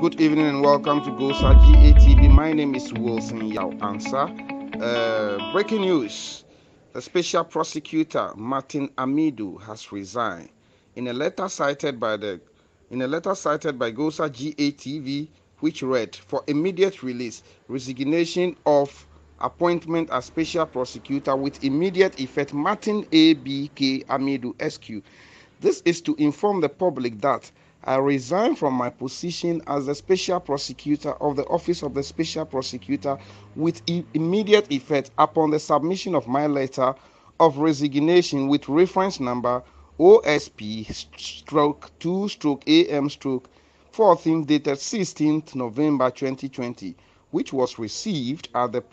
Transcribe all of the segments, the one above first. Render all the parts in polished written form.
Good evening and welcome to GOSA GATV. My name is Wilson Yao Ansah. Breaking news: the special prosecutor Martin Amidu has resigned. In a letter cited by GOSA GATV, which read, "For immediate release, resignation of appointment as special prosecutor with immediate effect, Martin A.B.K. Amidu SQ. This is to inform the public that I resign from my position as the Special Prosecutor of the Office of the Special Prosecutor with immediate effect upon the submission of my letter of resignation with reference number OSP/2/AM/14 dated 16th November 2020, which was received at the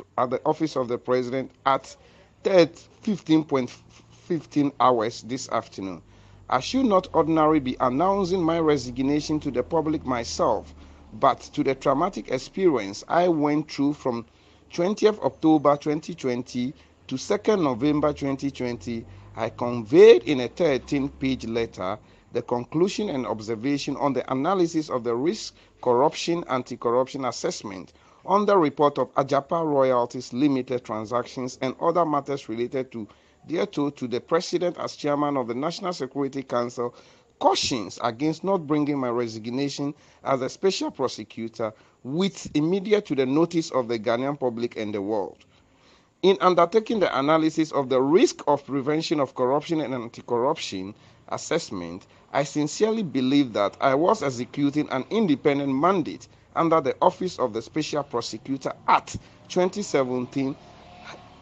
Office of the President at 15:15 hours this afternoon. I should not ordinarily be announcing my resignation to the public myself, but to the traumatic experience I went through from 20th October 2020 to 2nd November 2020, I conveyed in a 13-page letter the conclusion and observation on the analysis of the risk, corruption, anti-corruption assessment on the report of Ajapa Royalties Limited transactions and other matters related to thereto to the President as Chairman of the National Security Council, cautions against not bringing my resignation as a special prosecutor with immediate to the notice of the Ghanaian public and the world. In undertaking the analysis of the risk of prevention of corruption and anti-corruption assessment, I sincerely believe that I was executing an independent mandate under the Office of the Special Prosecutor Act 2017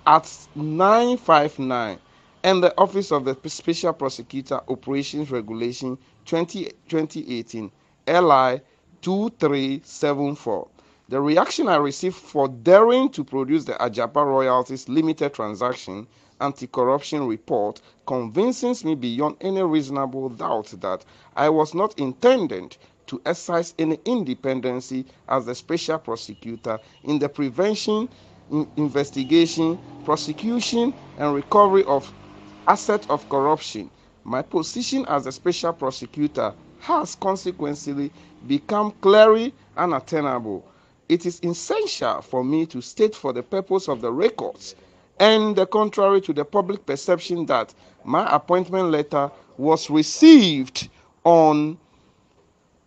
at 959 and the Office of the Special Prosecutor Operations Regulation 2018 LI 2374. The reaction I received for daring to produce the Ajapa Royalties Limited transaction anti-corruption report convinces me beyond any reasonable doubt that I was not intended to exercise any independency as the special prosecutor in the prevention, investigation, prosecution, and recovery of assets of corruption. My position as a special prosecutor has consequently become clearly unattainable. It is essential for me to state for the purpose of the records and the contrary to the public perception that my appointment letter was received on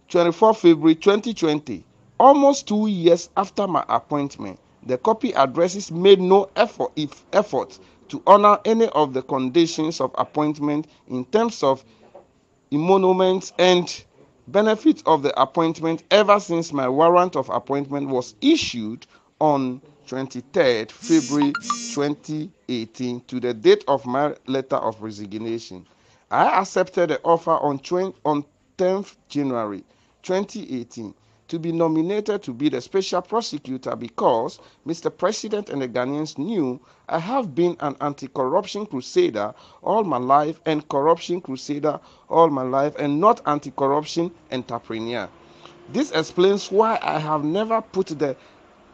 24 February 2020, almost 2 years after my appointment. The copy addresses made no effort to honor any of the conditions of appointment in terms of emoluments and benefits of the appointment ever since my warrant of appointment was issued on 23rd February 2018 to the date of my letter of resignation. I accepted the offer on 10th January 2018 to be nominated to be the special prosecutor because Mr. President and the Ghanaians knew I have been an anti-corruption crusader all my life and corruption crusader all my life and not anti-corruption entrepreneur. This explains why I have never put the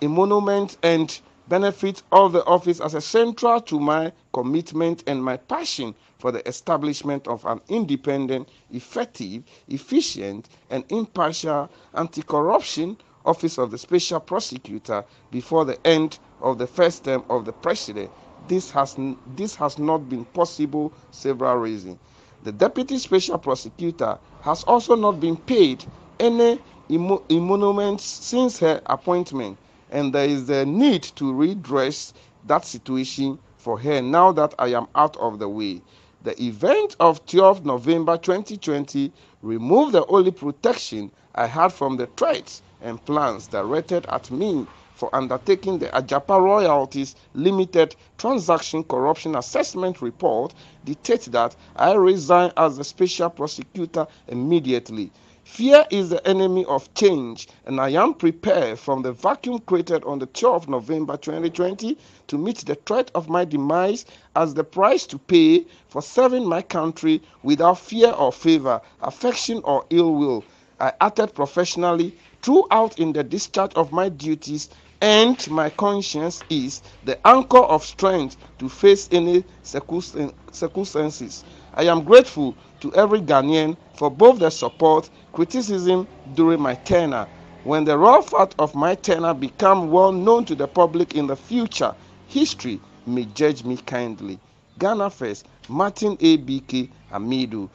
emolument and benefit of the office as a central to my commitment and my passion for the establishment of an independent, effective, efficient, and impartial anti-corruption office of the special prosecutor before the end of the first term of the president. This has not been possible several reasons. The deputy special prosecutor has also not been paid any emoluments since her appointment, and there is the need to redress that situation for her now that I am out of the way. The event of 12 November 2020 removed the only protection I had from the threats and plans directed at me for undertaking the Ajapa Royalties Limited Transaction Corruption Assessment Report dictates that I resign as the special prosecutor immediately. Fear is the enemy of change, and I am prepared from the vacuum created on the 12th November 2020 to meet the threat of my demise as the price to pay for serving my country without fear or favor, affection or ill will. I acted professionally throughout in the discharge of my duties, and my conscience is the anchor of strength to face any circumstances. I am grateful to every Ghanaian for both the support, criticism during my tenure. When the raw fact of my tenure become well known to the public in the future, history may judge me kindly. Ghana First, Martin ABK Amidu.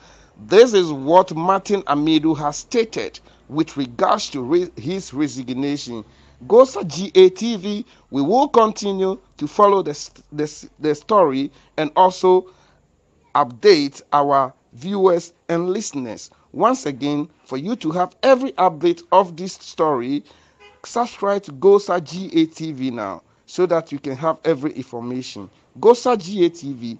This is what Martin Amidu has stated with regards to his resignation. GOSA GATV, we will continue to follow the story and also update our viewers and listeners. Once again, for you to have every update of this story, subscribe to GOSA GATV now so that you can have every information. GOSA GATV